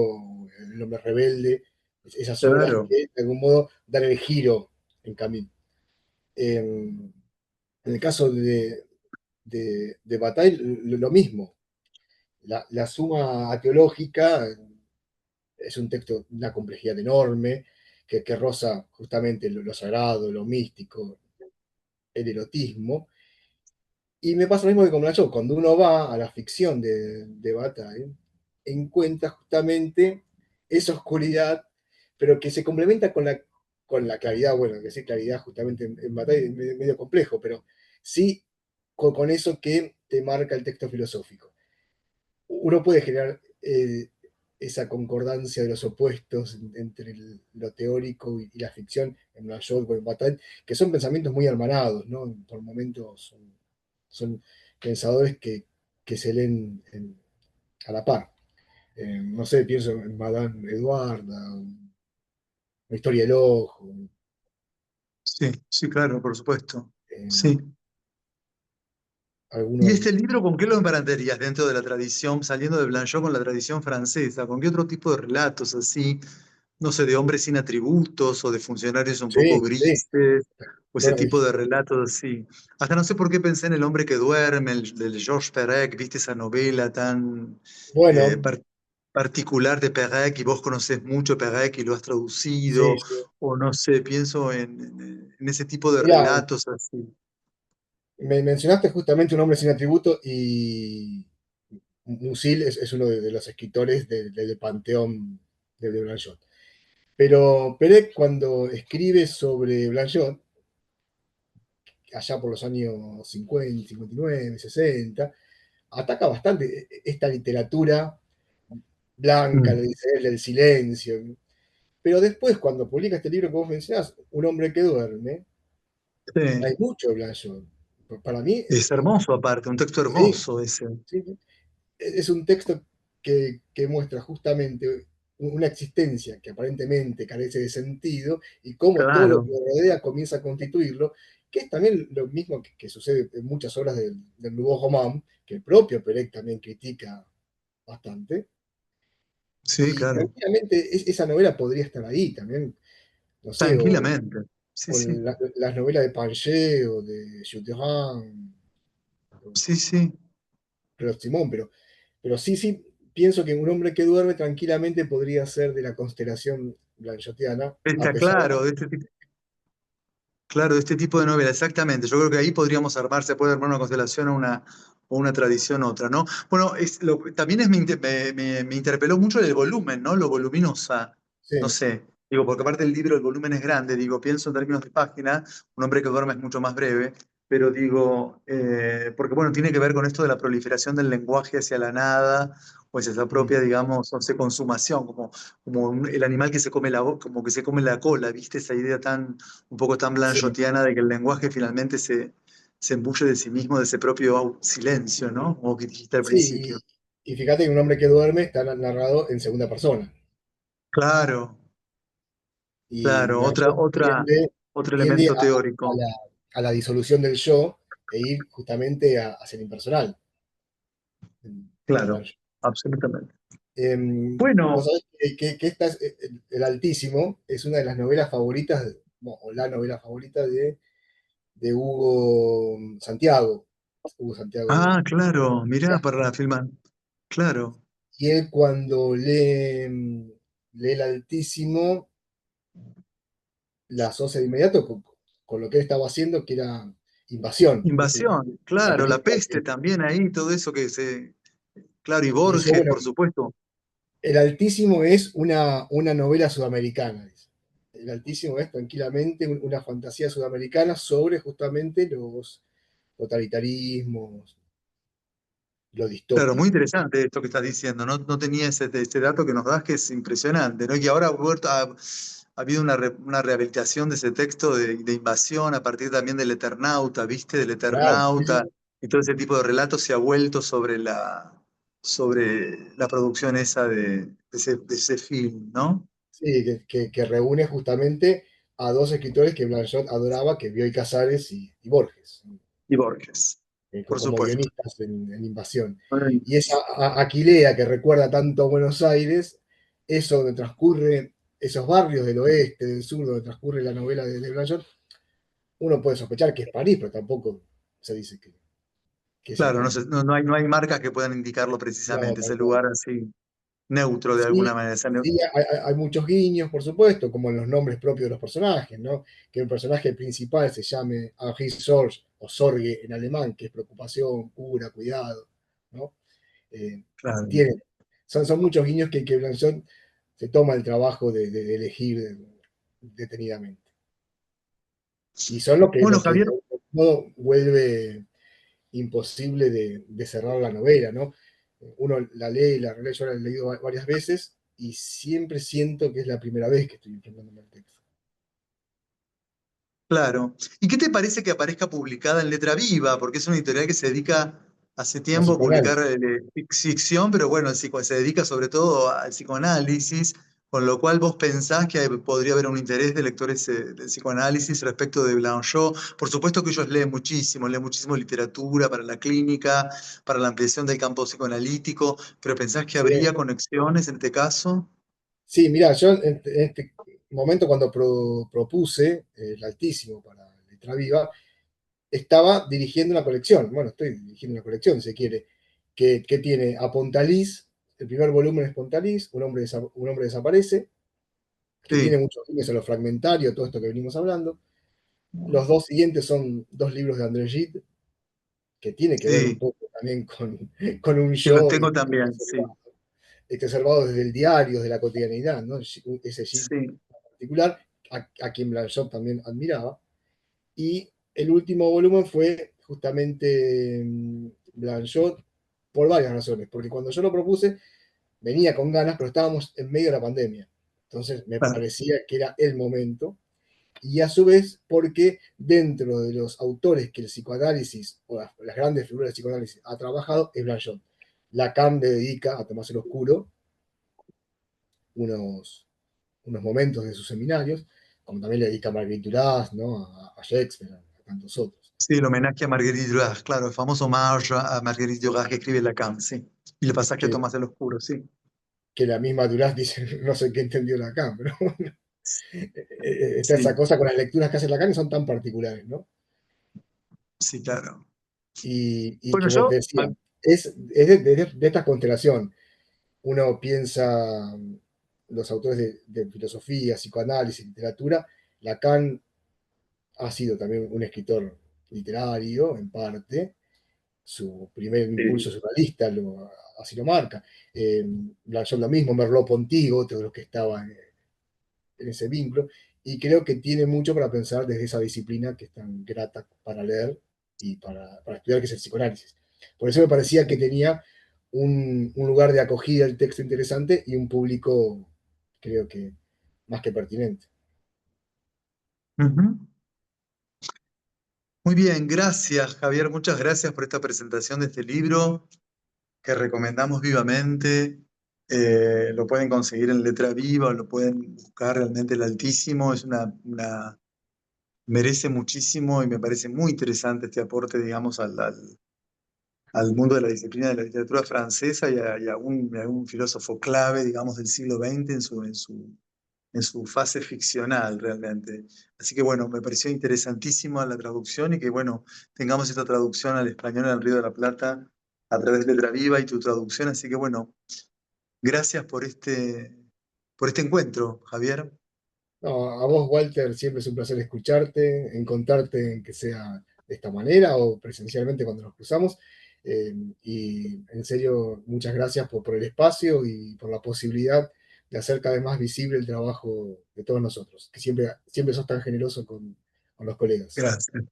el hombre rebelde, esas obras claro. que de algún modo dan el giro en Camus. En el caso de Bataille, lo mismo. La suma teológica es un texto de una complejidad enorme, que roza justamente lo sagrado, lo místico, el erotismo. Y me pasa lo mismo que con Blanchot, cuando uno va a la ficción de Bataille, encuentra justamente esa oscuridad, pero que se complementa con la claridad, bueno, que sí, claridad justamente en Bataille es medio complejo, pero sí con eso que te marca el texto filosófico. Uno puede generar esa concordancia de los opuestos entre lo teórico y la ficción en Blanchot o en Bataille, que son pensamientos muy hermanados, ¿no? Por momentos son pensadores que se leen a la par. No sé, pienso en Madame Eduarda, la historia del ojo, Sí, sí, claro, por supuesto. eh, Sí. ¿Y este algunos. libro con qué lo emparentarías dentro de la tradición, saliendo de Blanchot con la tradición francesa? ¿Con qué otro tipo de relatos así, no sé, de hombres sin atributos o de funcionarios un poco Sí, sí. grises, o ese Bueno, tipo de relatos así? Hasta no sé por qué pensé en El hombre que duerme, el, del Georges Perec, viste esa novela tan eh, bueno, par- particular de Perec y vos conocés mucho Perec y lo has sí, traducido, sí. o no sé, pienso en ese tipo de Mirá, relatos así. me mencionaste justamente un hombre sin atributo y Musil es uno de los escritores del panteón de Blanchot. Pero Perec, cuando escribe sobre Blanchot, allá por los años 50, 59, 60, ataca bastante esta literatura blanca, Mm. le dice él, del silencio. Pero después, cuando publica este libro que vos mencionás, Un hombre que duerme, hay Sí. mucho de Blanchot. Para mí, Es hermoso aparte, un texto sí, hermoso ese. sí, es un texto que muestra justamente una existencia que aparentemente carece de sentido y cómo todo lo que Claro, lo rodea comienza a constituirlo, que es también lo mismo que sucede en muchas obras del Nouveau Roman, que el propio Perec también critica bastante. sí, Y claro, tranquilamente esa novela podría estar ahí también, no sé, tranquilamente. Sí, o sí, las novelas de Paget o de Juterin, sí, sí. pero Simón, pero sí, sí, pienso que un hombre que duerme tranquilamente podría ser de la constelación blanchotiana, a Está pesar claro, de este tipo, claro, de este tipo de novela, exactamente. Yo creo que ahí podríamos armar, se puede armar una constelación o una tradición otra, ¿no? Bueno, también me interpeló mucho el volumen, ¿no? Lo voluminosa, no sí, sé. Digo, porque aparte del libro el volumen es grande, digo, pienso en términos de página, un hombre que duerme es mucho más breve, pero digo, porque bueno, tiene que ver con esto de la proliferación del lenguaje hacia la nada, o hacia esa mm, propia, digamos, no sé, consumación, como el animal que se come como que se come la cola, ¿viste? Esa idea tan un poco tan sí, blanchotiana de que el lenguaje finalmente se embulle de sí mismo, de ese propio silencio, ¿no? Como que dijiste al sí, principio. y fíjate que un hombre que duerme está narrado en segunda persona, Claro, y claro, otro tiende elemento teórico. a la disolución del yo e ir justamente hacia lo impersonal en Claro, Blanchot. absolutamente. Vos Bueno, sabés que el Altísimo es una de las novelas favoritas, bueno, o la novela favorita de Hugo Santiago ah, claro, mirá, para Sastre. la filmar. Claro, Y él cuando lee el Altísimo, la asocia de inmediato con lo que él estaba haciendo, que era Invasión, invasión, la claro, la película peste también ahí, todo eso claro, y y dice, Borges, bueno, por supuesto. el Altísimo es una novela sudamericana. Dice. El Altísimo es tranquilamente una fantasía sudamericana sobre justamente los totalitarismos, lo Claro, muy distópico. interesante esto que estás diciendo. No, no tenía ese dato que nos das, que es impresionante, ¿no? Y ahora ha habido una rehabilitación de ese texto de invasión a partir también del Eternauta, ¿viste? Del Claro, sí, Eternauta sí. y todo ese tipo de relatos se ha vuelto sobre la producción esa de ese film, ¿no? Sí, que reúne justamente a dos escritores que Blanchot adoraba, que es Bioy Casares y Borges, Y Borges, por como supuesto. guionistas en Invasión. Ay, Y esa Aquilea que recuerda tanto a Buenos Aires, eso donde transcurre esos barrios del oeste, del sur, donde transcurre la novela de Blanchot, uno puede sospechar que es París, pero tampoco se dice que sea claro, París. no hay marcas que puedan indicarlo No, precisamente, ese tal cual. lugar así. neutro de alguna Sí, manera. sí, hay muchos guiños, por supuesto, como en los nombres propios de los personajes, ¿no? Que el personaje principal se llame Henri Sorge o Sorge en alemán, que es preocupación, cura, cuidado, ¿no? Eh, Claro. tiene, son muchos guiños que Blanchot se toma el trabajo de elegir detenidamente. Y son Bueno, lo que de Javier, algún modo vuelve imposible de cerrar la novela, ¿no? Uno la lee y la relee, yo la he leído varias veces y siempre siento que es la primera vez que estoy enfrentándome al texto. claro. ¿Y qué te parece que aparezca publicada en Letra Viva? Porque es una editorial que se dedica hace La tiempo a publicar psicoanálisis. ficción, pero bueno, se dedica sobre todo al psicoanálisis, con lo cual vos pensás que podría haber un interés de lectores del psicoanálisis respecto de Blanchot. Por supuesto que ellos leen muchísimo literatura para la clínica, para la ampliación del campo psicoanalítico, pero ¿pensás que Sí, habría conexiones en este caso? sí, mira, yo en este momento cuando propuse el Altísimo para Letra Viva, estaba dirigiendo una colección, bueno, estoy dirigiendo una colección, si se quiere, que tiene a Pontalís, el primer volumen es Pontalís, un hombre desaparece, que tiene Sí, muchos guiños a lo fragmentario, todo esto que venimos hablando. Los dos siguientes son dos libros de André Gide, que tiene que ver un sí, poco también con un que lo yo tengo también, sí, exacerbado desde el diario, desde la cotidianidad, ¿no? Ese Gide sí. particular, a quien Blanchot también admiraba. Y el último volumen fue justamente Blanchot por varias razones, porque cuando yo lo propuse venía con ganas, pero estábamos en medio de la pandemia. Entonces me Claro. parecía que era el momento y a su vez porque dentro de los autores que el psicoanálisis o las grandes figuras del psicoanálisis ha trabajado es Blanchot. Lacan le dedica a Tomás el Oscuro unos momentos de sus seminarios, como también le dedica a Marguerite Duras, ¿no? A Shakespeare, a tantos otros. Sí, el homenaje a Marguerite Duras, claro, el famoso hommage a Marguerite Duras que escribe Lacan, sí. Y el pasaje a Que, Tomás el Oscuro, sí. que la misma Duras dice, no sé qué entendió Lacan, pero está esa Sí, cosa con las lecturas que hace Lacan y son tan particulares, ¿no? sí, claro. Y Bueno, como te yo, decía, es de esta constelación. Uno piensa los autores de filosofía, psicoanálisis, literatura, Lacan ha sido también un escritor literario, en parte, su primer impulso sí. surrealista así lo marca. Eh, Blanchot lo mismo, Merleau-Ponty, otro de los que estaban en ese vínculo, y creo que tiene mucho para pensar desde esa disciplina que es tan grata para leer y para estudiar, que es el psicoanálisis. Por eso me parecía que tenía un lugar de acogida el texto interesante y un público, creo que, más que pertinente. Ujú. Muy bien, gracias, Javier. Muchas gracias por esta presentación de este libro que recomendamos vivamente. Lo pueden conseguir en Letra Viva, o lo pueden buscar realmente el Altísimo. Merece muchísimo y me parece muy interesante este aporte, digamos, al mundo de la disciplina de la literatura francesa y a un filósofo clave, digamos, del siglo XX en su fase ficcional realmente. Así que bueno, me pareció interesantísima la traducción y que bueno, tengamos esta traducción al español en el Río de la Plata a través de Letra Viva y tu traducción. Así que bueno, gracias por este encuentro, Javier. No, a vos, Walter, siempre es un placer escucharte, encontrarte en que sea de esta manera o presencialmente cuando nos cruzamos. Y en serio, muchas gracias por el espacio y por la posibilidad de hacer cada vez más visible el trabajo de todos nosotros, que siempre sos tan generoso con los colegas. Gracias.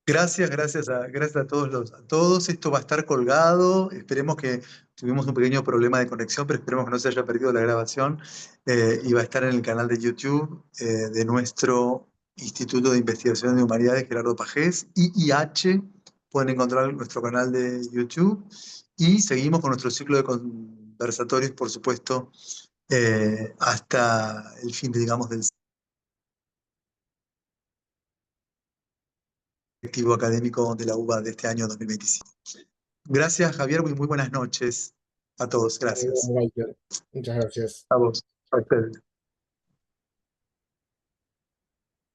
Gracias a todos a todos. Esto va a estar colgado. Esperemos que tuvimos un pequeño problema de conexión, pero esperemos que no se haya perdido la grabación. Y va a estar en el canal de YouTube de nuestro Instituto de Investigación de Humanidades, Gerardo Pajés, IIH. Pueden encontrar nuestro canal de YouTube. Y seguimos con nuestro ciclo de conversatorios, por supuesto, hasta el fin, digamos, del selectivo académico de la UBA de este año 2025. Gracias, Javier. Muy buenas noches a todos. Gracias. Walter, muchas gracias. A vos. A ustedes.